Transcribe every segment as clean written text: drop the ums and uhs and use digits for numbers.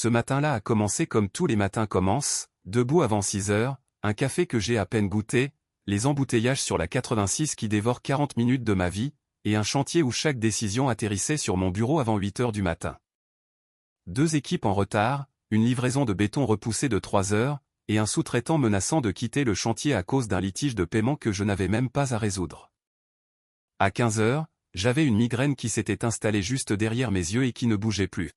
Ce matin-là a commencé comme tous les matins commencent, debout avant 6 heures, un café que j'ai à peine goûté, les embouteillages sur la 86 qui dévorent 40 minutes de ma vie, et un chantier où chaque décision atterrissait sur mon bureau avant 8 heures du matin. 2 équipes en retard, une livraison de béton repoussée de 3 heures, et un sous-traitant menaçant de quitter le chantier à cause d'un litige de paiement que je n'avais même pas à résoudre. À 15 heures, j'avais une migraine qui s'était installée juste derrière mes yeux et qui ne bougeait plus.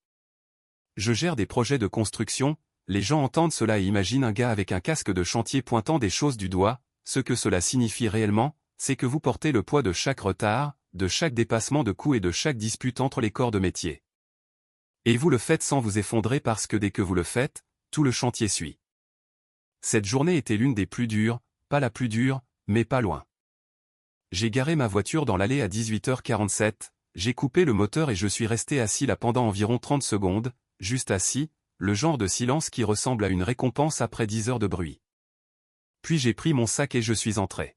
Je gère des projets de construction, les gens entendent cela et imaginent un gars avec un casque de chantier pointant des choses du doigt. Ce que cela signifie réellement, c'est que vous portez le poids de chaque retard, de chaque dépassement de coût et de chaque dispute entre les corps de métier. Et vous le faites sans vous effondrer parce que dès que vous le faites, tout le chantier suit. Cette journée était l'une des plus dures, pas la plus dure, mais pas loin. J'ai garé ma voiture dans l'allée à 18h47, j'ai coupé le moteur et je suis resté assis là pendant environ 30 secondes, juste assis, le genre de silence qui ressemble à une récompense après 10 heures de bruit. Puis j'ai pris mon sac et je suis entré.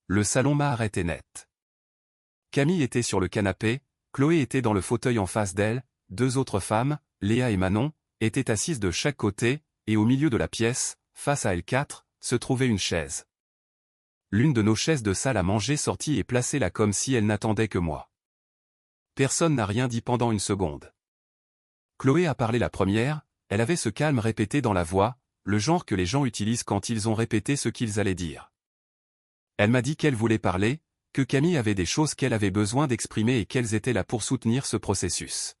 Le salon m'a arrêté net. Camille était sur le canapé, Chloé était dans le fauteuil en face d'elle, 2 autres femmes, Léa et Manon, étaient assises de chaque côté, et au milieu de la pièce, face à elles 4, se trouvait une chaise. L'une de nos chaises de salle à manger sortit et placée là comme si elle n'attendait que moi. Personne n'a rien dit pendant une seconde. Chloé a parlé la première, elle avait ce calme répété dans la voix, le genre que les gens utilisent quand ils ont répété ce qu'ils allaient dire. Elle m'a dit qu'elle voulait parler, que Camille avait des choses qu'elle avait besoin d'exprimer et qu'elles étaient là pour soutenir ce processus.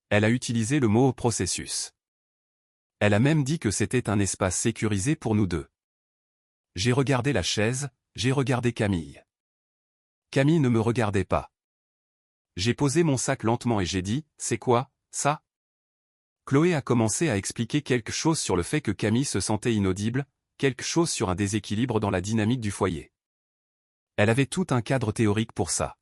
Elle a utilisé le mot « processus ». Elle a même dit que c'était un espace sécurisé pour nous deux. J'ai regardé la chaise, j'ai regardé Camille. Camille ne me regardait pas. J'ai posé mon sac lentement et j'ai dit « C'est quoi, ça ?» Chloé a commencé à expliquer quelque chose sur le fait que Camille se sentait inaudible, quelque chose sur un déséquilibre dans la dynamique du foyer. Elle avait tout un cadre théorique pour ça.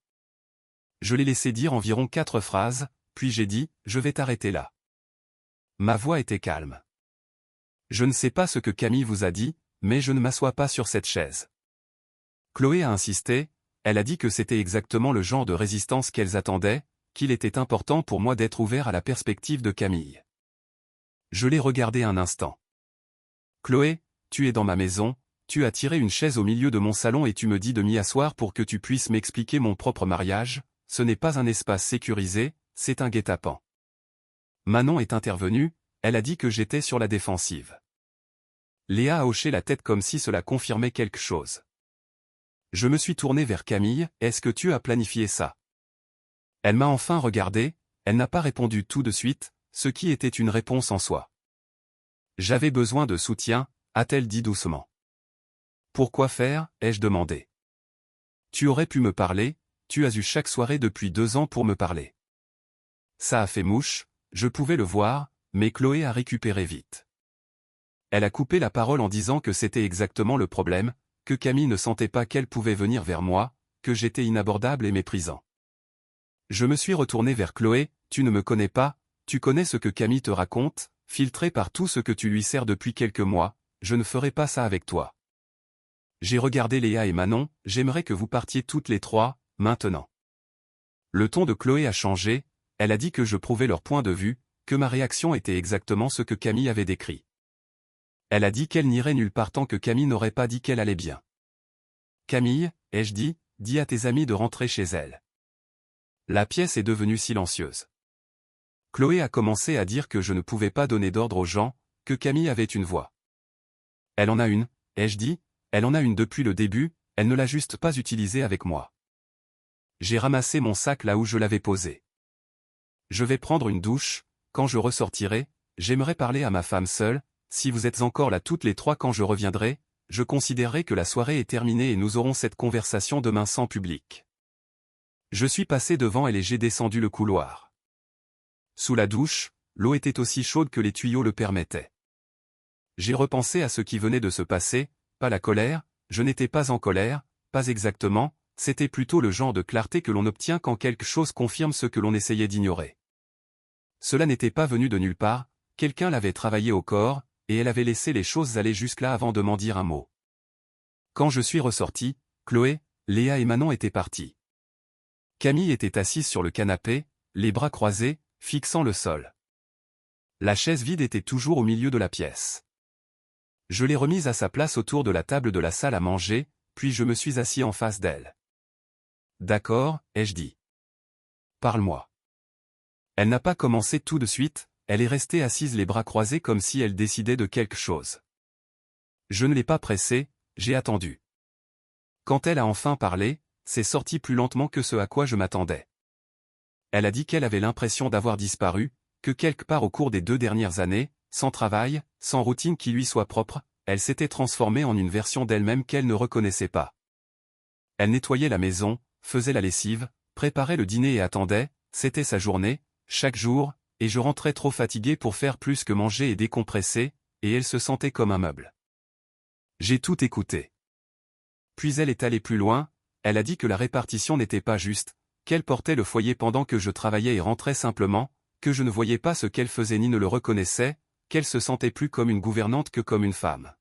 Je l'ai laissé dire environ 4 phrases, puis j'ai dit « Je vais t'arrêter là ». Ma voix était calme. Je ne sais pas ce que Camille vous a dit, mais je ne m'assois pas sur cette chaise. Chloé a insisté, elle a dit que c'était exactement le genre de résistance qu'elles attendaient, qu'il était important pour moi d'être ouvert à la perspective de Camille. Je l'ai regardé un instant. Chloé, tu es dans ma maison, tu as tiré une chaise au milieu de mon salon et tu me dis de m'y asseoir pour que tu puisses m'expliquer mon propre mariage, ce n'est pas un espace sécurisé, c'est un guet-apens. Manon est intervenue, elle a dit que j'étais sur la défensive. Léa a hoché la tête comme si cela confirmait quelque chose. Je me suis tourné vers Camille, est-ce que tu as planifié ça? Elle m'a enfin regardé, elle n'a pas répondu tout de suite, ce qui était une réponse en soi. J'avais besoin de soutien, a-t-elle dit doucement. Pourquoi faire, ai-je demandé. Tu aurais pu me parler, tu as eu chaque soirée depuis 2 ans pour me parler. Ça a fait mouche, je pouvais le voir, mais Chloé a récupéré vite. Elle a coupé la parole en disant que c'était exactement le problème, que Camille ne sentait pas qu'elle pouvait venir vers moi, que j'étais inabordable et méprisant. Je me suis retourné vers Chloé, tu ne me connais pas, tu connais ce que Camille te raconte, filtré par tout ce que tu lui sers depuis quelques mois, je ne ferai pas ça avec toi. J'ai regardé Léa et Manon, j'aimerais que vous partiez toutes les 3, maintenant. Le ton de Chloé a changé, elle a dit que je prouvais leur point de vue, que ma réaction était exactement ce que Camille avait décrit. Elle a dit qu'elle n'irait nulle part tant que Camille n'aurait pas dit qu'elle allait bien. Camille, ai-je dit, dis à tes amis de rentrer chez elle. La pièce est devenue silencieuse. Chloé a commencé à dire que je ne pouvais pas donner d'ordre aux gens, que Camille avait une voix. Elle en a une, ai-je dit, elle en a une depuis le début, elle ne l'a juste pas utilisée avec moi. J'ai ramassé mon sac là où je l'avais posé. Je vais prendre une douche, quand je ressortirai, j'aimerais parler à ma femme seule, si vous êtes encore là toutes les 3 quand je reviendrai, je considérerai que la soirée est terminée et nous aurons cette conversation demain sans public. Je suis passé devant elle et j'ai descendu le couloir. Sous la douche, l'eau était aussi chaude que les tuyaux le permettaient. J'ai repensé à ce qui venait de se passer, pas la colère, je n'étais pas en colère, pas exactement, c'était plutôt le genre de clarté que l'on obtient quand quelque chose confirme ce que l'on essayait d'ignorer. Cela n'était pas venu de nulle part, quelqu'un l'avait travaillé au corps, et elle avait laissé les choses aller jusque-là avant de m'en dire un mot. Quand je suis ressorti, Chloé, Léa et Manon étaient partis. Camille était assise sur le canapé, les bras croisés, fixant le sol. La chaise vide était toujours au milieu de la pièce. Je l'ai remise à sa place autour de la table de la salle à manger, puis je me suis assis en face d'elle. D'accord, ai-je dit. Parle-moi. Elle n'a pas commencé tout de suite, elle est restée assise les bras croisés comme si elle décidait de quelque chose. Je ne l'ai pas pressée, j'ai attendu. Quand elle a enfin parlé, c'est sorti plus lentement que ce à quoi je m'attendais. Elle a dit qu'elle avait l'impression d'avoir disparu, que quelque part au cours des 2 dernières années, sans travail, sans routine qui lui soit propre, elle s'était transformée en une version d'elle-même qu'elle ne reconnaissait pas. Elle nettoyait la maison, faisait la lessive, préparait le dîner et attendait, c'était sa journée, chaque jour, et je rentrais trop fatigué pour faire plus que manger et décompresser, et elle se sentait comme un meuble. J'ai tout écouté. Puis elle est allée plus loin, elle a dit que la répartition n'était pas juste, qu'elle portait le foyer pendant que je travaillais et rentrais simplement, que je ne voyais pas ce qu'elle faisait ni ne le reconnaissais, qu'elle se sentait plus comme une gouvernante que comme une femme.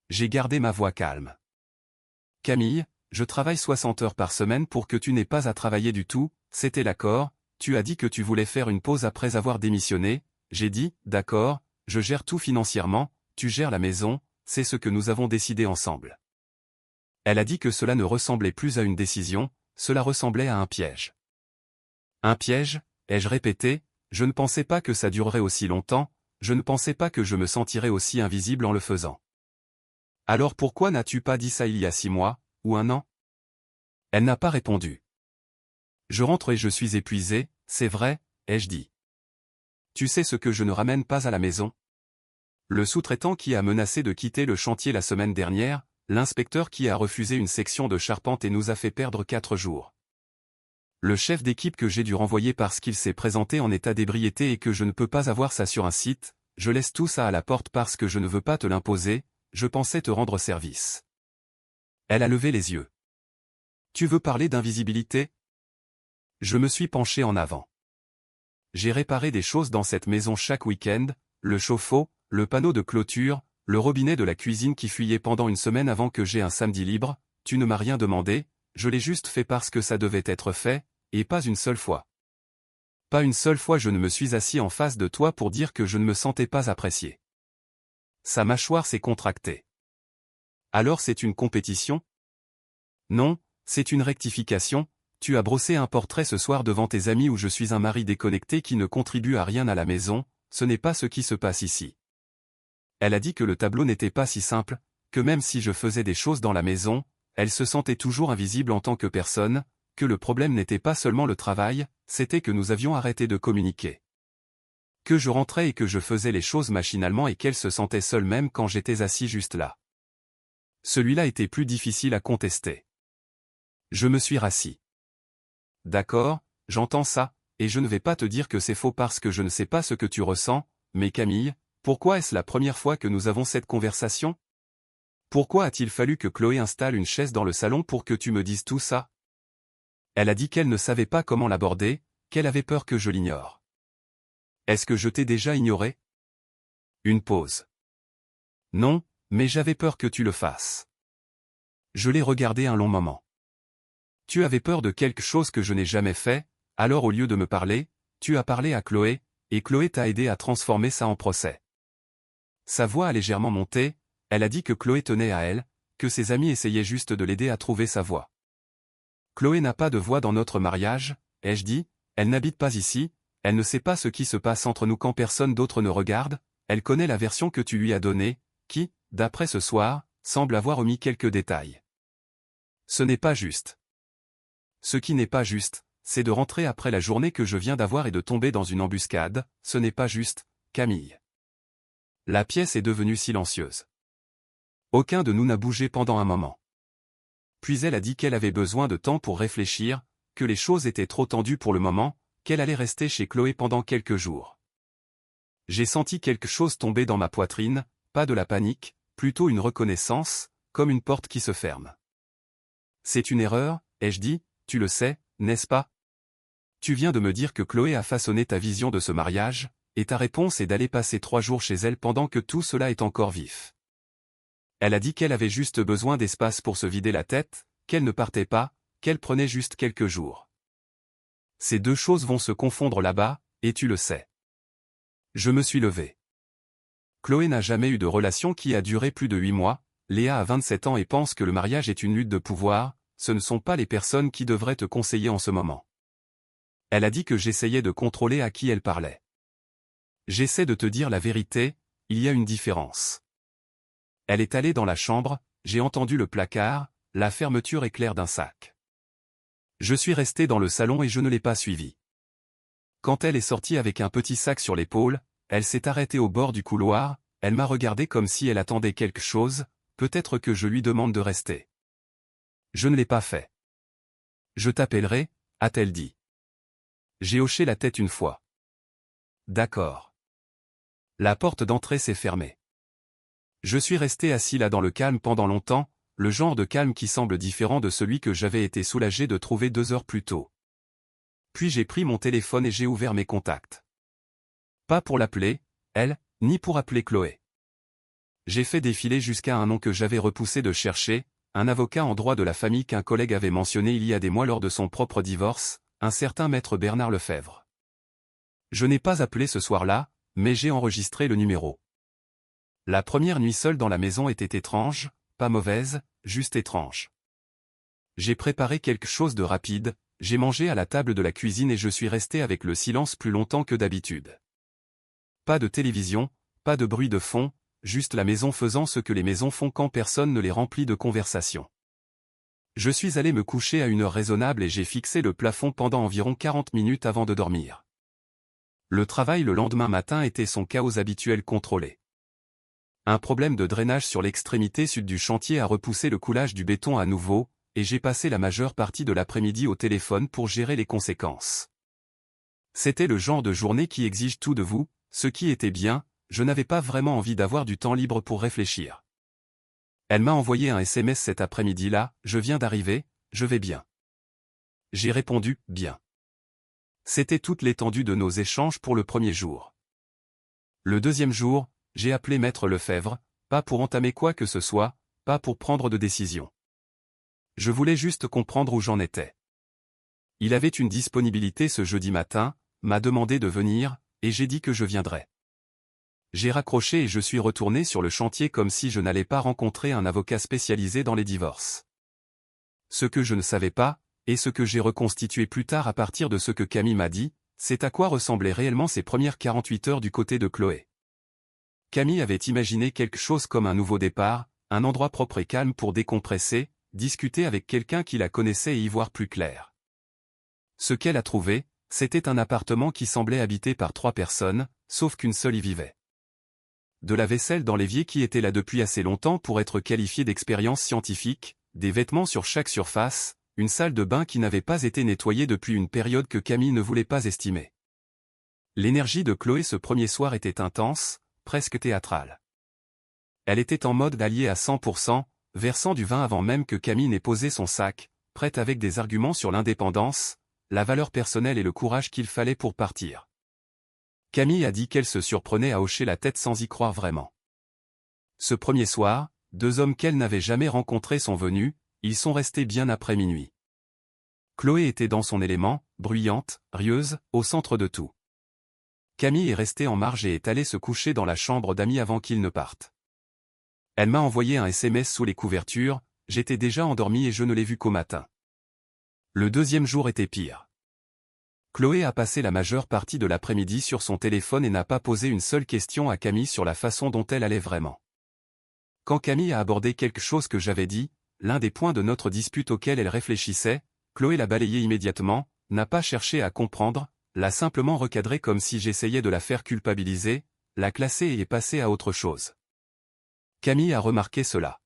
J'ai gardé ma voix calme. Camille, je travaille 60 heures par semaine pour que tu n'aies pas à travailler du tout, c'était l'accord, tu as dit que tu voulais faire une pause après avoir démissionné, j'ai dit, d'accord, je gère tout financièrement, tu gères la maison, c'est ce que nous avons décidé ensemble. Elle a dit que cela ne ressemblait plus à une décision, cela ressemblait à un piège. Un piège, ai-je répété, je ne pensais pas que ça durerait aussi longtemps, je ne pensais pas que je me sentirais aussi invisible en le faisant. Alors pourquoi n'as-tu pas dit ça il y a 6 mois, ou 1 an? Elle n'a pas répondu. Je rentre et je suis épuisé, c'est vrai, ai-je dit. Tu sais ce que je ne ramène pas à la maison? Le sous-traitant qui a menacé de quitter le chantier la semaine dernière, l'inspecteur qui a refusé une section de charpente et nous a fait perdre 4 jours. Le chef d'équipe que j'ai dû renvoyer parce qu'il s'est présenté en état d'ébriété et que je ne peux pas avoir ça sur un site, je laisse tout ça à la porte parce que je ne veux pas te l'imposer, je pensais te rendre service. Elle a levé les yeux. Tu veux parler d'invisibilité? Je me suis penché en avant. J'ai réparé des choses dans cette maison chaque week-end, le chauffe-eau, le panneau de clôture, le robinet de la cuisine qui fuyait pendant une semaine avant que j'aie un samedi libre, tu ne m'as rien demandé, je l'ai juste fait parce que ça devait être fait, et pas une seule fois. Pas une seule fois je ne me suis assis en face de toi pour dire que je ne me sentais pas apprécié. Sa mâchoire s'est contractée. Alors c'est une compétition? Non, c'est une rectification, tu as brossé un portrait ce soir devant tes amis où je suis un mari déconnecté qui ne contribue à rien à la maison, ce n'est pas ce qui se passe ici. Elle a dit que le tableau n'était pas si simple, que même si je faisais des choses dans la maison, elle se sentait toujours invisible en tant que personne, que le problème n'était pas seulement le travail, c'était que nous avions arrêté de communiquer. Que je rentrais et que je faisais les choses machinalement et qu'elle se sentait seule même quand j'étais assis juste là. Celui-là était plus difficile à contester. Je me suis rassis. D'accord, j'entends ça, et je ne vais pas te dire que c'est faux parce que je ne sais pas ce que tu ressens, mais Camille, pourquoi est-ce la première fois que nous avons cette conversation? Pourquoi a-t-il fallu que Chloé installe une chaise dans le salon pour que tu me dises tout ça? Elle a dit qu'elle ne savait pas comment l'aborder, qu'elle avait peur que je l'ignore. Est-ce que je t'ai déjà ignoré? Une pause. Non, mais j'avais peur que tu le fasses. Je l'ai regardé un long moment. Tu avais peur de quelque chose que je n'ai jamais fait, alors au lieu de me parler, tu as parlé à Chloé, et Chloé t'a aidé à transformer ça en procès. Sa voix a légèrement monté, elle a dit que Chloé tenait à elle, que ses amis essayaient juste de l'aider à trouver sa voie. Chloé n'a pas de voix dans notre mariage, ai-je dit, elle n'habite pas ici, elle ne sait pas ce qui se passe entre nous quand personne d'autre ne regarde, elle connaît la version que tu lui as donnée, qui, d'après ce soir, semble avoir omis quelques détails. Ce n'est pas juste. Ce qui n'est pas juste, c'est de rentrer après la journée que je viens d'avoir et de tomber dans une embuscade, ce n'est pas juste, Camille. La pièce est devenue silencieuse. Aucun de nous n'a bougé pendant un moment. Puis elle a dit qu'elle avait besoin de temps pour réfléchir, que les choses étaient trop tendues pour le moment, qu'elle allait rester chez Chloé pendant quelques jours. J'ai senti quelque chose tomber dans ma poitrine, pas de la panique, plutôt une reconnaissance, comme une porte qui se ferme. C'est une erreur, ai-je dit, tu le sais, n'est-ce pas? Tu viens de me dire que Chloé a façonné ta vision de ce mariage, et ta réponse est d'aller passer 3 jours chez elle pendant que tout cela est encore vif. Elle a dit qu'elle avait juste besoin d'espace pour se vider la tête, qu'elle ne partait pas, qu'elle prenait juste quelques jours. Ces deux choses vont se confondre là-bas, et tu le sais. Je me suis levé. Chloé n'a jamais eu de relation qui a duré plus de 8 mois, Léa a 27 ans et pense que le mariage est une lutte de pouvoir, ce ne sont pas les personnes qui devraient te conseiller en ce moment. Elle a dit que j'essayais de contrôler à qui elle parlait. J'essaie de te dire la vérité, il y a une différence. Elle est allée dans la chambre, j'ai entendu le placard, la fermeture éclair d'un sac. Je suis resté dans le salon et je ne l'ai pas suivie. Quand elle est sortie avec un petit sac sur l'épaule, elle s'est arrêtée au bord du couloir, elle m'a regardé comme si elle attendait quelque chose, peut-être que je lui demande de rester. Je ne l'ai pas fait. Je t'appellerai, a-t-elle dit. J'ai hoché la tête une fois. D'accord. La porte d'entrée s'est fermée. Je suis resté assis là dans le calme pendant longtemps, le genre de calme qui semble différent de celui que j'avais été soulagé de trouver 2 heures plus tôt. Puis j'ai pris mon téléphone et j'ai ouvert mes contacts. Pas pour l'appeler, elle, ni pour appeler Chloé. J'ai fait défiler jusqu'à un nom que j'avais repoussé de chercher, un avocat en droit de la famille qu'un collègue avait mentionné il y a des mois lors de son propre divorce, un certain maître Bernard Lefebvre. Je n'ai pas appelé ce soir-là, mais j'ai enregistré le numéro. La première nuit seule dans la maison était étrange, pas mauvaise, juste étrange. J'ai préparé quelque chose de rapide, j'ai mangé à la table de la cuisine et je suis resté avec le silence plus longtemps que d'habitude. Pas de télévision, pas de bruit de fond, juste la maison faisant ce que les maisons font quand personne ne les remplit de conversation. Je suis allé me coucher à une heure raisonnable et j'ai fixé le plafond pendant environ 40 minutes avant de dormir. Le travail le lendemain matin était son chaos habituel contrôlé. Un problème de drainage sur l'extrémité sud du chantier a repoussé le coulage du béton à nouveau, et j'ai passé la majeure partie de l'après-midi au téléphone pour gérer les conséquences. C'était le genre de journée qui exige tout de vous, ce qui était bien, je n'avais pas vraiment envie d'avoir du temps libre pour réfléchir. Elle m'a envoyé un SMS cet après-midi-là, je viens d'arriver, je vais bien. J'ai répondu, bien. C'était toute l'étendue de nos échanges pour le premier jour. Le deuxième jour, j'ai appelé Maître Lefebvre, pas pour entamer quoi que ce soit, pas pour prendre de décision. Je voulais juste comprendre où j'en étais. Il avait une disponibilité ce jeudi matin, m'a demandé de venir, et j'ai dit que je viendrais. J'ai raccroché et je suis retourné sur le chantier comme si je n'allais pas rencontrer un avocat spécialisé dans les divorces. Ce que je ne savais pas, et ce que j'ai reconstitué plus tard à partir de ce que Camille m'a dit, c'est à quoi ressemblaient réellement ces premières 48 heures du côté de Chloé. Camille avait imaginé quelque chose comme un nouveau départ, un endroit propre et calme pour décompresser, discuter avec quelqu'un qui la connaissait et y voir plus clair. Ce qu'elle a trouvé, c'était un appartement qui semblait habité par 3 personnes, sauf qu'une seule y vivait. De la vaisselle dans l'évier qui était là depuis assez longtemps pour être qualifiée d'expérience scientifique, des vêtements sur chaque surface, une salle de bain qui n'avait pas été nettoyée depuis une période que Camille ne voulait pas estimer. L'énergie de Chloé ce premier soir était intense, presque théâtrale. Elle était en mode allié à 100%, versant du vin avant même que Camille n'ait posé son sac, prête avec des arguments sur l'indépendance, la valeur personnelle et le courage qu'il fallait pour partir. Camille a dit qu'elle se surprenait à hocher la tête sans y croire vraiment. Ce premier soir, 2 hommes qu'elle n'avait jamais rencontrés sont venus, ils sont restés bien après minuit. Chloé était dans son élément, bruyante, rieuse, au centre de tout. Camille est restée en marge et est allée se coucher dans la chambre d'amis avant qu'ils ne partent. Elle m'a envoyé un SMS sous les couvertures, j'étais déjà endormi et je ne l'ai vu qu'au matin. Le deuxième jour était pire. Chloé a passé la majeure partie de l'après-midi sur son téléphone et n'a pas posé une seule question à Camille sur la façon dont elle allait vraiment. Quand Camille a abordé quelque chose que j'avais dit, l'un des points de notre dispute auquel elle réfléchissait, Chloé l'a balayé immédiatement, n'a pas cherché à comprendre, l'a simplement recadré comme si j'essayais de la faire culpabiliser, l'a classée et est passée à autre chose. Camille a remarqué cela.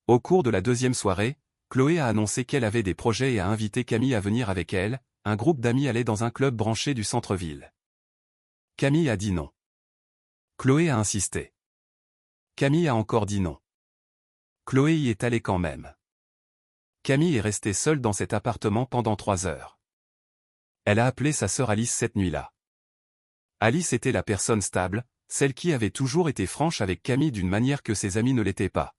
Au cours de la deuxième soirée, Chloé a annoncé qu'elle avait des projets et a invité Camille à venir avec elle, un groupe d'amis allait dans un club branché du centre-ville. Camille a dit non. Chloé a insisté. Camille a encore dit non. Chloé y est allée quand même. Camille est restée seule dans cet appartement pendant 3 heures. Elle a appelé sa sœur Alice cette nuit-là. Alice était la personne stable, celle qui avait toujours été franche avec Camille d'une manière que ses amis ne l'étaient pas.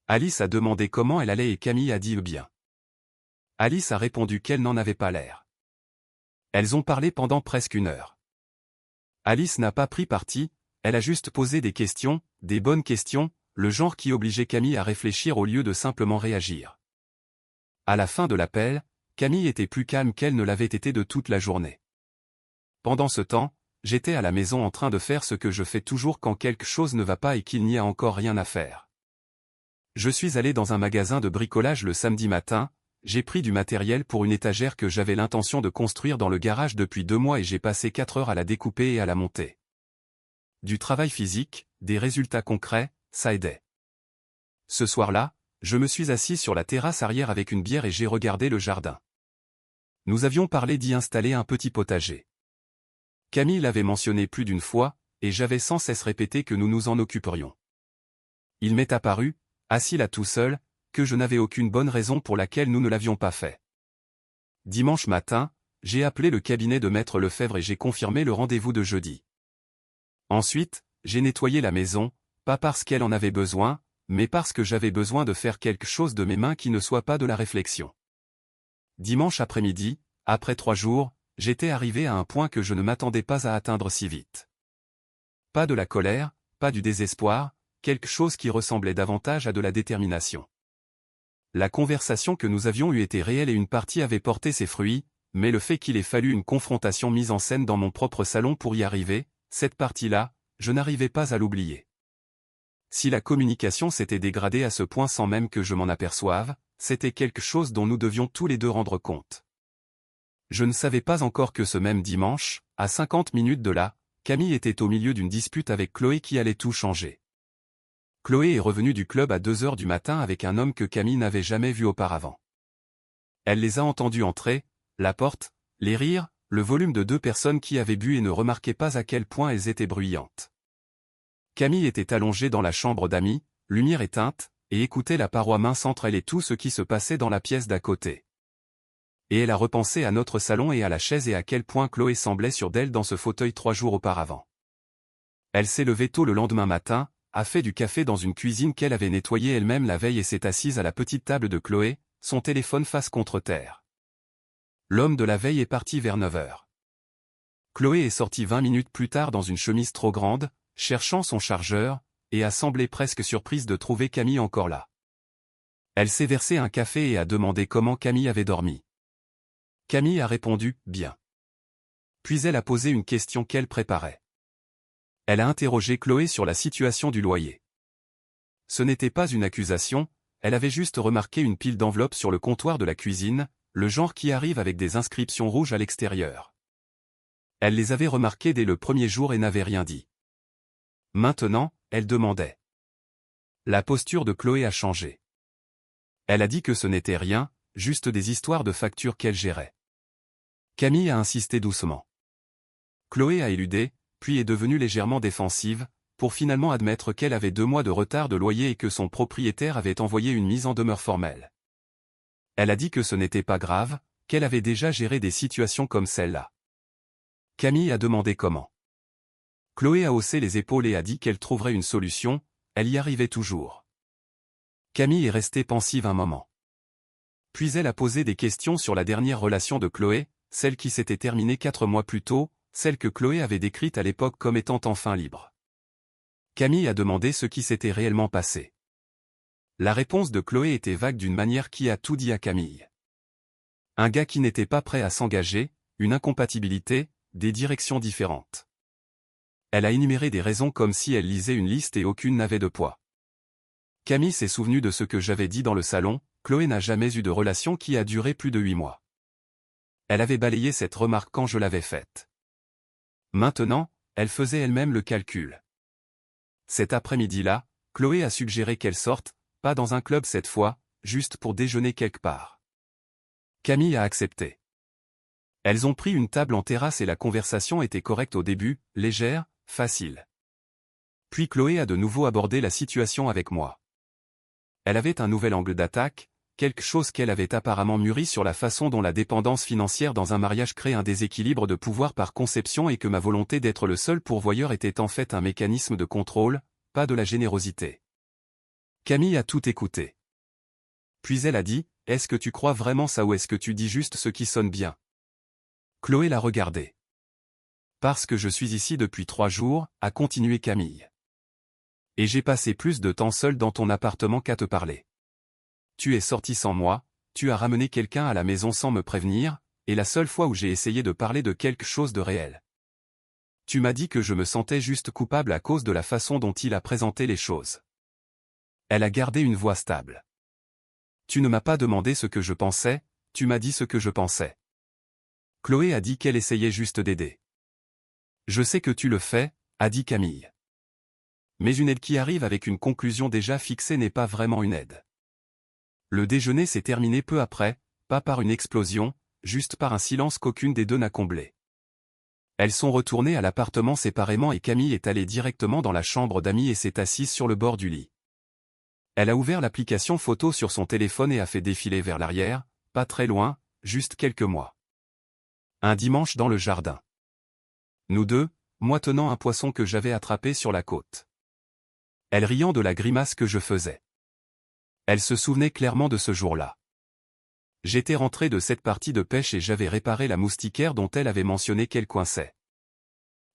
Alice a demandé comment elle allait et Camille a dit bien. Alice a répondu qu'elle n'en avait pas l'air. Elles ont parlé pendant presque 1 heure. Alice n'a pas pris parti, elle a juste posé des questions, des bonnes questions, le genre qui obligeait Camille à réfléchir au lieu de simplement réagir. À la fin de l'appel, Camille était plus calme qu'elle ne l'avait été de toute la journée. Pendant ce temps, j'étais à la maison en train de faire ce que je fais toujours quand quelque chose ne va pas et qu'il n'y a encore rien à faire. Je suis allé dans un magasin de bricolage le samedi matin, j'ai pris du matériel pour une étagère que j'avais l'intention de construire dans le garage depuis 2 mois et j'ai passé 4 heures à la découper et à la monter. Du travail physique, des résultats concrets, ça aidait. Ce soir-là, je me suis assis sur la terrasse arrière avec une bière et j'ai regardé le jardin. Nous avions parlé d'y installer un petit potager. Camille l'avait mentionné plus d'une fois, et j'avais sans cesse répété que nous nous en occuperions. Il m'est apparu, assis là tout seul, que je n'avais aucune bonne raison pour laquelle nous ne l'avions pas fait. Dimanche matin, j'ai appelé le cabinet de Maître Lefebvre et j'ai confirmé le rendez-vous de jeudi. Ensuite, j'ai nettoyé la maison, pas parce qu'elle en avait besoin, mais parce que j'avais besoin de faire quelque chose de mes mains qui ne soit pas de la réflexion. Dimanche après-midi, après 3 jours, j'étais arrivé à un point que je ne m'attendais pas à atteindre si vite. Pas de la colère, pas du désespoir, quelque chose qui ressemblait davantage à de la détermination. La conversation que nous avions eue était réelle et une partie avait porté ses fruits, mais le fait qu'il ait fallu une confrontation mise en scène dans mon propre salon pour y arriver, cette partie-là, je n'arrivais pas à l'oublier. Si la communication s'était dégradée à ce point sans même que je m'en aperçoive, c'était quelque chose dont nous devions tous les deux rendre compte. Je ne savais pas encore que ce même dimanche, à 50 minutes de là, Camille était au milieu d'une dispute avec Chloé qui allait tout changer. Chloé est revenue du club à 2 heures du matin avec un homme que Camille n'avait jamais vu auparavant. Elle les a entendus entrer, la porte, les rires, le volume de 2 personnes qui avaient bu et ne remarquaient pas à quel point elles étaient bruyantes. Camille était allongée dans la chambre d'amis, lumière éteinte, et écoutait la paroi mince entre elle et tout ce qui se passait dans la pièce d'à côté. Et elle a repensé à notre salon et à la chaise et à quel point Chloé semblait sûre d'elle dans ce fauteuil 3 jours auparavant. Elle s'est levée tôt le lendemain matin, a fait du café dans une cuisine qu'elle avait nettoyée elle-même la veille et s'est assise à la petite table de Chloé, son téléphone face contre terre. L'homme de la veille est parti vers 9 heures. Chloé est sortie 20 minutes plus tard dans une chemise trop grande, cherchant son chargeur, et a semblé presque surprise de trouver Camille encore là. Elle s'est versé un café et a demandé comment Camille avait dormi. Camille a répondu « bien ». Puis elle a posé une question qu'elle préparait. Elle a interrogé Chloé sur la situation du loyer. Ce n'était pas une accusation, elle avait juste remarqué une pile d'enveloppes sur le comptoir de la cuisine, le genre qui arrive avec des inscriptions rouges à l'extérieur. Elle les avait remarquées dès le premier jour et n'avait rien dit. Maintenant, elle demandait. La posture de Chloé a changé. Elle a dit que ce n'était rien, juste des histoires de factures qu'elle gérait. Camille a insisté doucement. Chloé a éludé, puis est devenue légèrement défensive, pour finalement admettre qu'elle avait 2 mois de retard de loyer et que son propriétaire avait envoyé une mise en demeure formelle. Elle a dit que ce n'était pas grave, qu'elle avait déjà géré des situations comme celle-là. Camille a demandé comment. Chloé a haussé les épaules et a dit qu'elle trouverait une solution, elle y arrivait toujours. Camille est restée pensive un moment. Puis elle a posé des questions sur la dernière relation de Chloé, celle qui s'était terminée 4 mois plus tôt, celle que Chloé avait décrite à l'époque comme étant enfin libre. Camille a demandé ce qui s'était réellement passé. La réponse de Chloé était vague d'une manière qui a tout dit à Camille. Un gars qui n'était pas prêt à s'engager, une incompatibilité, des directions différentes. Elle a énuméré des raisons comme si elle lisait une liste et aucune n'avait de poids. Camille s'est souvenue de ce que j'avais dit dans le salon, Chloé n'a jamais eu de relation qui a duré plus de 8 mois. Elle avait balayé cette remarque quand je l'avais faite. Maintenant, elle faisait elle-même le calcul. Cet après-midi-là, Chloé a suggéré qu'elle sorte, pas dans un club cette fois, juste pour déjeuner quelque part. Camille a accepté. Elles ont pris une table en terrasse et la conversation était correcte au début, légère, facile. Puis Chloé a de nouveau abordé la situation avec moi. Elle avait un nouvel angle d'attaque, quelque chose qu'elle avait apparemment mûri sur la façon dont la dépendance financière dans un mariage crée un déséquilibre de pouvoir par conception et que ma volonté d'être le seul pourvoyeur était en fait un mécanisme de contrôle, pas de la générosité. Camille a tout écouté. Puis elle a dit, « Est-ce que tu crois vraiment ça ou est-ce que tu dis juste ce qui sonne bien ?» Chloé l'a regardé. Parce que je suis ici depuis 3 jours, a continué Camille. Et j'ai passé plus de temps seul dans ton appartement qu'à te parler. Tu es sorti sans moi, tu as ramené quelqu'un à la maison sans me prévenir, et la seule fois où j'ai essayé de parler de quelque chose de réel. Tu m'as dit que je me sentais juste coupable à cause de la façon dont il a présenté les choses. Elle a gardé une voix stable. Tu ne m'as pas demandé ce que je pensais, tu m'as dit ce que je pensais. Chloé a dit qu'elle essayait juste d'aider. Je sais que tu le fais, a dit Camille. Mais une aide qui arrive avec une conclusion déjà fixée n'est pas vraiment une aide. Le déjeuner s'est terminé peu après, pas par une explosion, juste par un silence qu'aucune des deux n'a comblé. Elles sont retournées à l'appartement séparément et Camille est allée directement dans la chambre d'amis et s'est assise sur le bord du lit. Elle a ouvert l'application photo sur son téléphone et a fait défiler vers l'arrière, pas très loin, juste quelques mois. Un dimanche dans le jardin. Nous deux, moi tenant un poisson que j'avais attrapé sur la côte. Elle riant de la grimace que je faisais. Elle se souvenait clairement de ce jour-là. J'étais rentré de cette partie de pêche et j'avais réparé la moustiquaire dont elle avait mentionné qu'elle coinçait.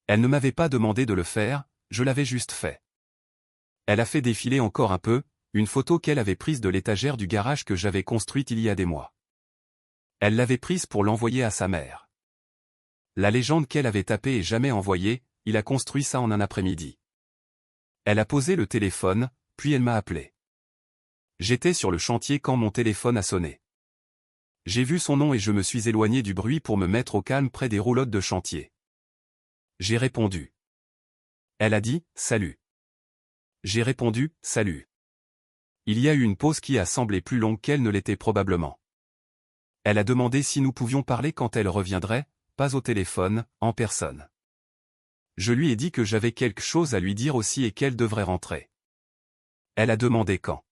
Elle ne m'avait pas demandé de le faire, je l'avais juste fait. Elle a fait défiler encore un peu, une photo qu'elle avait prise de l'étagère du garage que j'avais construite il y a des mois. Elle l'avait prise pour l'envoyer à sa mère. La légende qu'elle avait tapée et jamais envoyée, il a construit ça en un après-midi. Elle a posé le téléphone, puis elle m'a appelé. J'étais sur le chantier quand mon téléphone a sonné. J'ai vu son nom et je me suis éloigné du bruit pour me mettre au calme près des roulottes de chantier. J'ai répondu. Elle a dit « Salut ». J'ai répondu « Salut ». Il y a eu une pause qui a semblé plus longue qu'elle ne l'était probablement. Elle a demandé si nous pouvions parler quand elle reviendrait, pas au téléphone, en personne. Je lui ai dit que j'avais quelque chose à lui dire aussi et qu'elle devrait rentrer. Elle a demandé quand.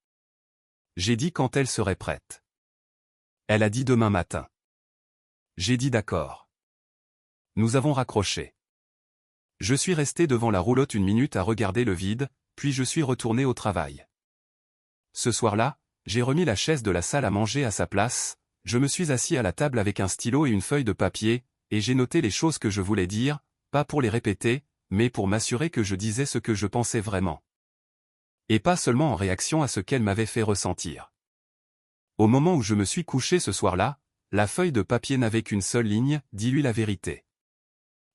J'ai dit quand elle serait prête. Elle a dit demain matin. J'ai dit d'accord. Nous avons raccroché. Je suis resté devant la roulotte une minute à regarder le vide, puis je suis retourné au travail. Ce soir-là, j'ai remis la chaise de la salle à manger à sa place, je me suis assis à la table avec un stylo et une feuille de papier, et j'ai noté les choses que je voulais dire, pas pour les répéter, mais pour m'assurer que je disais ce que je pensais vraiment. Et pas seulement en réaction à ce qu'elle m'avait fait ressentir. Au moment où je me suis couché ce soir-là, la feuille de papier n'avait qu'une seule ligne, dis-lui la vérité.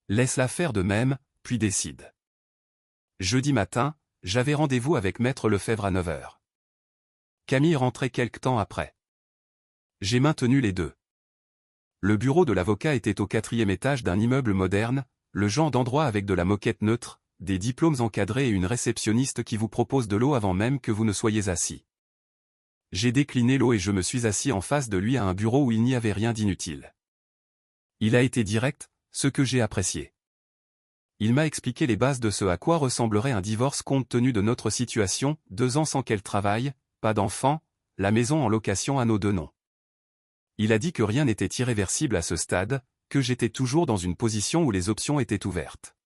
Laisse-la faire de même, puis décide. Jeudi matin, j'avais rendez-vous avec Maître Lefebvre à 9h. Camille rentrait quelque temps après. J'ai maintenu les deux. Le bureau de l'avocat était au 4e étage d'un immeuble moderne, le genre d'endroit avec de la moquette neutre, des diplômes encadrés et une réceptionniste qui vous propose de l'eau avant même que vous ne soyez assis. J'ai décliné l'eau et je me suis assis en face de lui à un bureau où il n'y avait rien d'inutile. Il a été direct, ce que j'ai apprécié. Il m'a expliqué les bases de ce à quoi ressemblerait un divorce compte tenu de notre situation, 2 ans sans qu'elle travaille, pas d'enfant, la maison en location à nos deux noms. Il a dit que rien n'était irréversible à ce stade, que j'étais toujours dans une position où les options étaient ouvertes.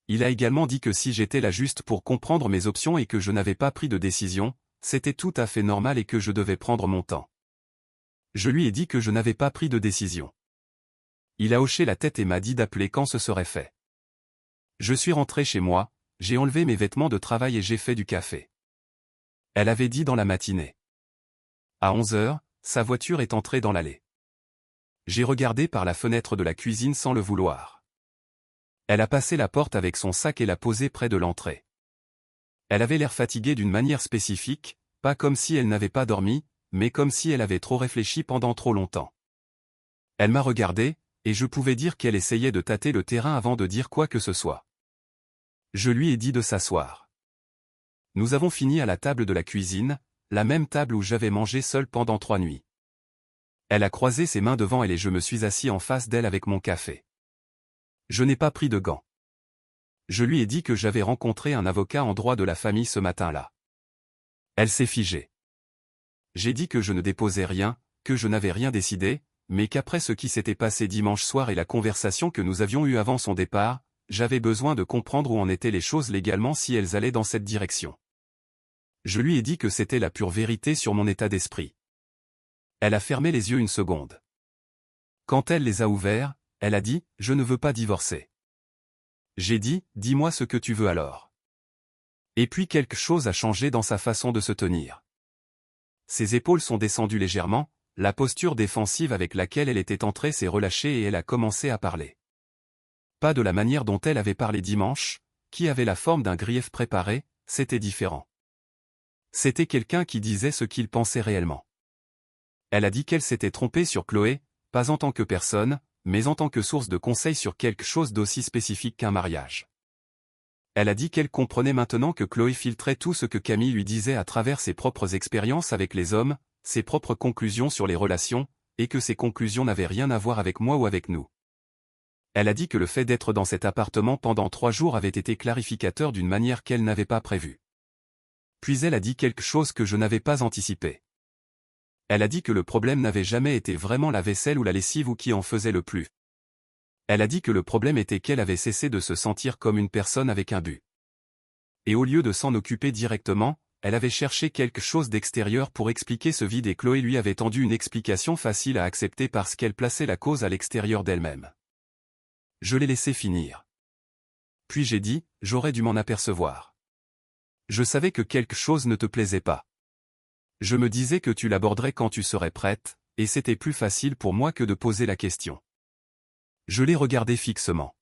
Il a également dit que si j'étais là juste pour comprendre mes options et que je n'avais pas pris de décision, c'était tout à fait normal et que je devais prendre mon temps. Je lui ai dit que je n'avais pas pris de décision. Il a hoché la tête et m'a dit d'appeler quand ce serait fait. Je suis rentré chez moi, j'ai enlevé mes vêtements de travail et j'ai fait du café. Elle avait dit dans la matinée. À 11h, sa voiture est entrée dans l'allée. J'ai regardé par la fenêtre de la cuisine sans le vouloir. Elle a passé la porte avec son sac et l'a posé près de l'entrée. Elle avait l'air fatiguée d'une manière spécifique, pas comme si elle n'avait pas dormi, mais comme si elle avait trop réfléchi pendant trop longtemps. Elle m'a regardé, et je pouvais dire qu'elle essayait de tâter le terrain avant de dire quoi que ce soit. Je lui ai dit de s'asseoir. Nous avons fini à la table de la cuisine, la même table où j'avais mangé seul pendant 3 nuits. Elle a croisé ses mains devant elle et je me suis assis en face d'elle avec mon café. Je n'ai pas pris de gants. Je lui ai dit que j'avais rencontré un avocat en droit de la famille ce matin-là. Elle s'est figée. J'ai dit que je ne déposais rien, que je n'avais rien décidé, mais qu'après ce qui s'était passé dimanche soir et la conversation que nous avions eue avant son départ, j'avais besoin de comprendre où en étaient les choses légalement si elles allaient dans cette direction. Je lui ai dit que c'était la pure vérité sur mon état d'esprit. Elle a fermé les yeux une seconde. Quand elle les a ouverts, elle a dit « Je ne veux pas divorcer ». J'ai dit, dis-moi ce que tu veux alors. Et puis quelque chose a changé dans sa façon de se tenir. Ses épaules sont descendues légèrement, la posture défensive avec laquelle elle était entrée s'est relâchée et elle a commencé à parler. Pas de la manière dont elle avait parlé dimanche, qui avait la forme d'un grief préparé, c'était différent. C'était quelqu'un qui disait ce qu'il pensait réellement. Elle a dit qu'elle s'était trompée sur Chloé, pas en tant que personne, mais en tant que source de conseils sur quelque chose d'aussi spécifique qu'un mariage. Elle a dit qu'elle comprenait maintenant que Chloé filtrait tout ce que Camille lui disait à travers ses propres expériences avec les hommes, ses propres conclusions sur les relations, et que ces conclusions n'avaient rien à voir avec moi ou avec nous. Elle a dit que le fait d'être dans cet appartement pendant 3 jours avait été clarificateur d'une manière qu'elle n'avait pas prévue. Puis elle a dit quelque chose que je n'avais pas anticipé. Elle a dit que le problème n'avait jamais été vraiment la vaisselle ou la lessive ou qui en faisait le plus. Elle a dit que le problème était qu'elle avait cessé de se sentir comme une personne avec un but. Et au lieu de s'en occuper directement, elle avait cherché quelque chose d'extérieur pour expliquer ce vide et Chloé lui avait tendu une explication facile à accepter parce qu'elle plaçait la cause à l'extérieur d'elle-même. Je l'ai laissé finir. Puis j'ai dit, j'aurais dû m'en apercevoir. Je savais que quelque chose ne te plaisait pas. Je me disais que tu l'aborderais quand tu serais prête, et c'était plus facile pour moi que de poser la question. Je l'ai regardée fixement.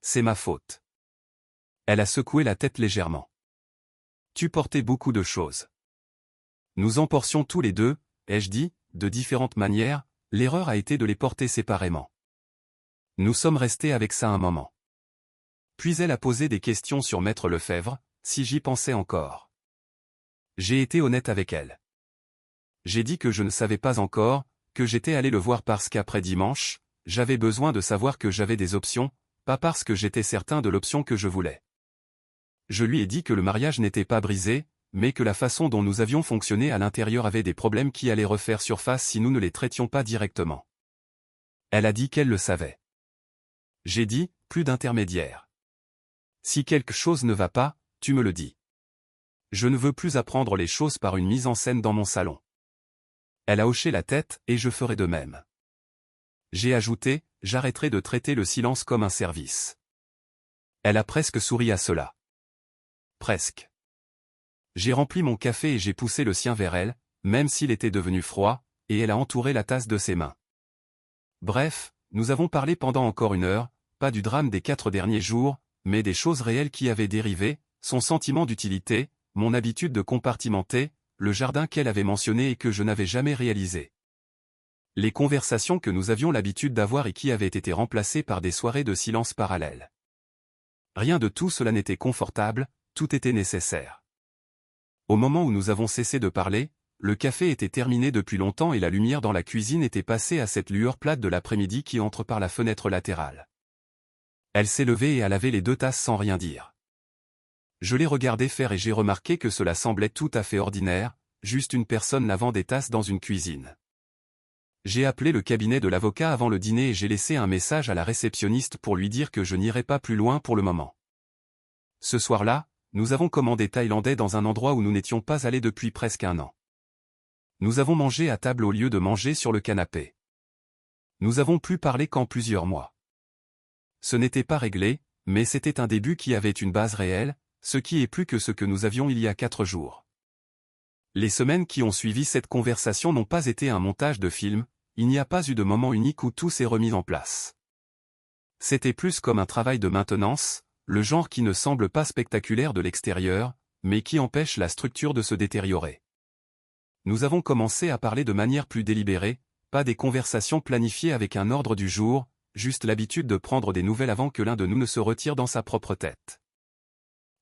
C'est ma faute. Elle a secoué la tête légèrement. Tu portais beaucoup de choses. Nous en portions tous les deux, ai-je dit, de différentes manières, l'erreur a été de les porter séparément. Nous sommes restés avec ça un moment. Puis elle a posé des questions sur Maître Lefebvre, si j'y pensais encore. J'ai été honnête avec elle. J'ai dit que je ne savais pas encore, que j'étais allé le voir parce qu'après dimanche, j'avais besoin de savoir que j'avais des options, pas parce que j'étais certain de l'option que je voulais. Je lui ai dit que le mariage n'était pas brisé, mais que la façon dont nous avions fonctionné à l'intérieur avait des problèmes qui allaient refaire surface si nous ne les traitions pas directement. Elle a dit qu'elle le savait. J'ai dit, plus d'intermédiaire. Si quelque chose ne va pas, tu me le dis. Je ne veux plus apprendre les choses par une mise en scène dans mon salon. Elle a hoché la tête, et je ferai de même. J'ai ajouté, j'arrêterai de traiter le silence comme un service. Elle a presque souri à cela. Presque. J'ai rempli mon café et j'ai poussé le sien vers elle, même s'il était devenu froid, et elle a entouré la tasse de ses mains. Bref, nous avons parlé pendant encore 1 heure, pas du drame des 4 derniers jours, mais des choses réelles qui avaient dérivé, son sentiment d'utilité, mon habitude de compartimenter, le jardin qu'elle avait mentionné et que je n'avais jamais réalisé. Les conversations que nous avions l'habitude d'avoir et qui avaient été remplacées par des soirées de silence parallèles. Rien de tout cela n'était confortable, tout était nécessaire. Au moment où nous avons cessé de parler, le café était terminé depuis longtemps et la lumière dans la cuisine était passée à cette lueur plate de l'après-midi qui entre par la fenêtre latérale. Elle s'est levée et a lavé les 2 tasses sans rien dire. Je l'ai regardé faire et j'ai remarqué que cela semblait tout à fait ordinaire, juste une personne lavant des tasses dans une cuisine. J'ai appelé le cabinet de l'avocat avant le dîner et j'ai laissé un message à la réceptionniste pour lui dire que je n'irai pas plus loin pour le moment. Ce soir-là, nous avons commandé thaïlandais dans un endroit où nous n'étions pas allés depuis presque 1 an. Nous avons mangé à table au lieu de manger sur le canapé. Nous avons plus parlé qu'en plusieurs mois. Ce n'était pas réglé, mais c'était un début qui avait une base réelle, ce qui est plus que ce que nous avions il y a 4 jours. Les semaines qui ont suivi cette conversation n'ont pas été un montage de film, il n'y a pas eu de moment unique où tout s'est remis en place. C'était plus comme un travail de maintenance, le genre qui ne semble pas spectaculaire de l'extérieur, mais qui empêche la structure de se détériorer. Nous avons commencé à parler de manière plus délibérée, pas des conversations planifiées avec un ordre du jour, juste l'habitude de prendre des nouvelles avant que l'un de nous ne se retire dans sa propre tête.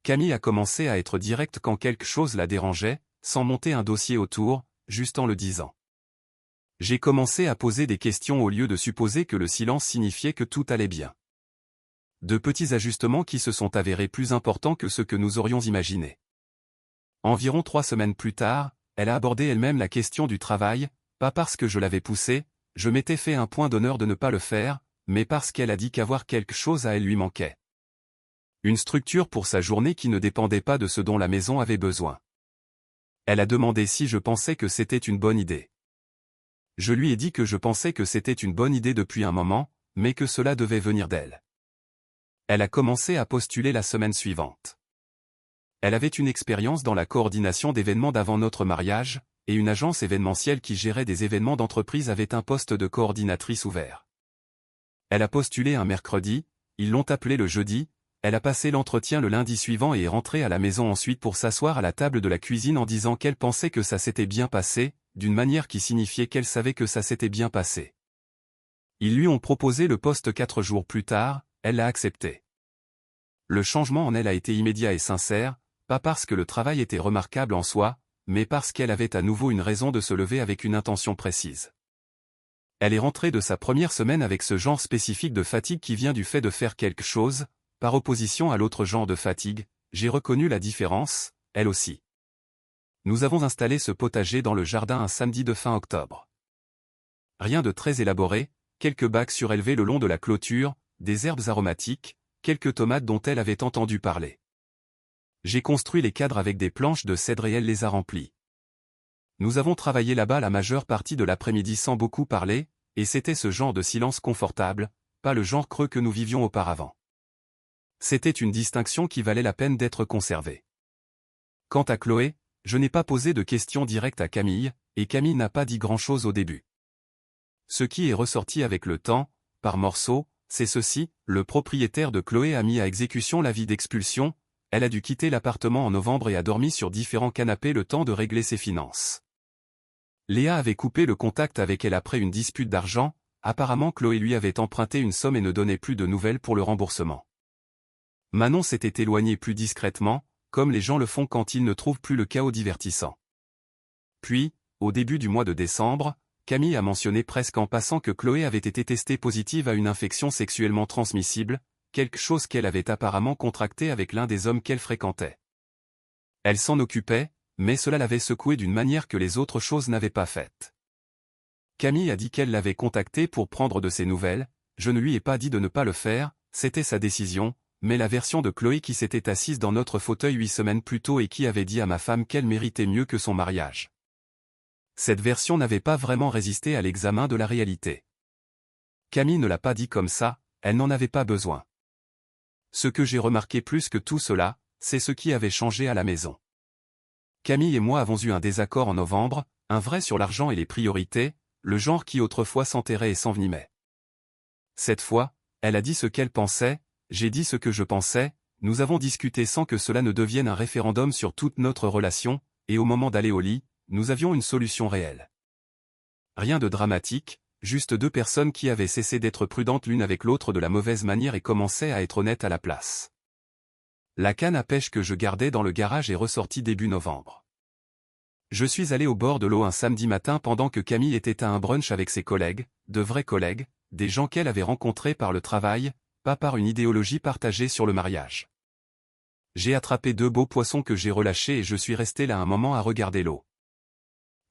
Camille a commencé à être directe quand quelque chose la dérangeait, sans monter un dossier autour, juste en le disant. J'ai commencé à poser des questions au lieu de supposer que le silence signifiait que tout allait bien. De petits ajustements qui se sont avérés plus importants que ce que nous aurions imaginé. Environ 3 semaines plus tard, elle a abordé elle-même la question du travail, pas parce que je l'avais poussée, je m'étais fait un point d'honneur de ne pas le faire, mais parce qu'elle a dit qu'avoir quelque chose à elle lui manquait. Une structure pour sa journée qui ne dépendait pas de ce dont la maison avait besoin. Elle a demandé si je pensais que c'était une bonne idée. Je lui ai dit que je pensais que c'était une bonne idée depuis un moment, mais que cela devait venir d'elle. Elle a commencé à postuler la semaine suivante. Elle avait une expérience dans la coordination d'événements d'avant notre mariage, et une agence événementielle qui gérait des événements d'entreprise avait un poste de coordinatrice ouvert. Elle a postulé un mercredi, ils l'ont appelée le jeudi, elle a passé l'entretien le lundi suivant et est rentrée à la maison ensuite pour s'asseoir à la table de la cuisine en disant qu'elle pensait que ça s'était bien passé, d'une manière qui signifiait qu'elle savait que ça s'était bien passé. Ils lui ont proposé le poste 4 jours plus tard, elle l'a accepté. Le changement en elle a été immédiat et sincère, pas parce que le travail était remarquable en soi, mais parce qu'elle avait à nouveau une raison de se lever avec une intention précise. Elle est rentrée de sa première semaine avec ce genre spécifique de fatigue qui vient du fait de faire quelque chose, par opposition à l'autre genre de fatigue, j'ai reconnu la différence, elle aussi. Nous avons installé ce potager dans le jardin un samedi de fin octobre. Rien de très élaboré, quelques bacs surélevés le long de la clôture, des herbes aromatiques, quelques tomates dont elle avait entendu parler. J'ai construit les cadres avec des planches de cèdre et elle les a remplis. Nous avons travaillé là-bas la majeure partie de l'après-midi sans beaucoup parler, et c'était ce genre de silence confortable, pas le genre creux que nous vivions auparavant. C'était une distinction qui valait la peine d'être conservée. Quant à Chloé, je n'ai pas posé de questions directes à Camille, et Camille n'a pas dit grand-chose au début. Ce qui est ressorti avec le temps, par morceaux, c'est ceci, le propriétaire de Chloé a mis à exécution l'avis d'expulsion, elle a dû quitter l'appartement en novembre et a dormi sur différents canapés le temps de régler ses finances. Léa avait coupé le contact avec elle après une dispute d'argent, apparemment Chloé lui avait emprunté une somme et ne donnait plus de nouvelles pour le remboursement. Manon s'était éloignée plus discrètement, comme les gens le font quand ils ne trouvent plus le chaos divertissant. Puis, au début du mois de décembre, Camille a mentionné presque en passant que Chloé avait été testée positive à une infection sexuellement transmissible, quelque chose qu'elle avait apparemment contracté avec l'un des hommes qu'elle fréquentait. Elle s'en occupait, mais cela l'avait secouée d'une manière que les autres choses n'avaient pas faite. Camille a dit qu'elle l'avait contacté pour prendre de ses nouvelles, je ne lui ai pas dit de ne pas le faire, c'était sa décision, mais la version de Chloé qui s'était assise dans notre fauteuil 8 semaines plus tôt et qui avait dit à ma femme qu'elle méritait mieux que son mariage. Cette version n'avait pas vraiment résisté à l'examen de la réalité. Camille ne l'a pas dit comme ça, elle n'en avait pas besoin. Ce que j'ai remarqué plus que tout cela, c'est ce qui avait changé à la maison. Camille et moi avons eu un désaccord en novembre, un vrai sur l'argent et les priorités, le genre qui autrefois s'enterrait et s'envenimait. Cette fois, elle a dit ce qu'elle pensait, j'ai dit ce que je pensais, nous avons discuté sans que cela ne devienne un référendum sur toute notre relation, et au moment d'aller au lit, nous avions une solution réelle. Rien de dramatique, juste deux personnes qui avaient cessé d'être prudentes l'une avec l'autre de la mauvaise manière et commençaient à être honnêtes à la place. La canne à pêche que je gardais dans le garage est ressortie début novembre. Je suis allé au bord de l'eau un samedi matin pendant que Camille était à un brunch avec ses collègues, de vrais collègues, des gens qu'elle avait rencontrés par le travail, pas par une idéologie partagée sur le mariage. J'ai attrapé 2 beaux poissons que j'ai relâchés et je suis resté là un moment à regarder l'eau.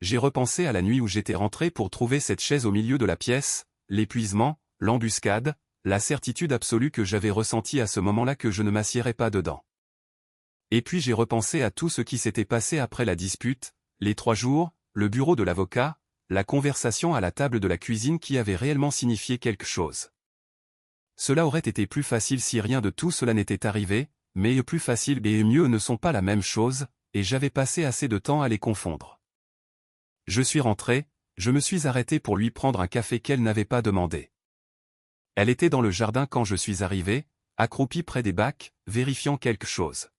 J'ai repensé à la nuit où j'étais rentré pour trouver cette chaise au milieu de la pièce, l'épuisement, l'embuscade, la certitude absolue que j'avais ressentie à ce moment-là que je ne m'assiérais pas dedans. Et puis j'ai repensé à tout ce qui s'était passé après la dispute, les 3 jours, le bureau de l'avocat, la conversation à la table de la cuisine qui avait réellement signifié quelque chose. Cela aurait été plus facile si rien de tout cela n'était arrivé, mais plus facile et mieux ne sont pas la même chose, et j'avais passé assez de temps à les confondre. Je suis rentré, je me suis arrêté pour lui prendre un café qu'elle n'avait pas demandé. Elle était dans le jardin quand je suis arrivé, accroupie près des bacs, vérifiant quelque chose.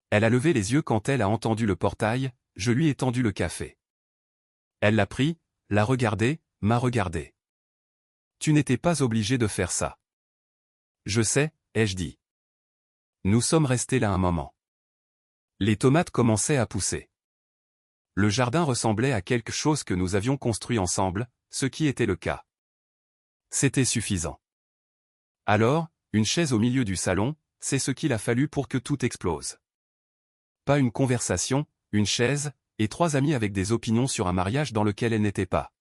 Elle a levé les yeux quand elle a entendu le portail, je lui ai tendu le café. Elle l'a pris, l'a regardé, m'a regardé. Tu n'étais pas obligé de faire ça. Je sais, ai-je dit. Nous sommes restés là un moment. Les tomates commençaient à pousser. Le jardin ressemblait à quelque chose que nous avions construit ensemble, ce qui était le cas. C'était suffisant. Alors, une chaise au milieu du salon, c'est ce qu'il a fallu pour que tout explose. Pas une conversation, une chaise, et 3 amis avec des opinions sur un mariage dans lequel elle n'était pas.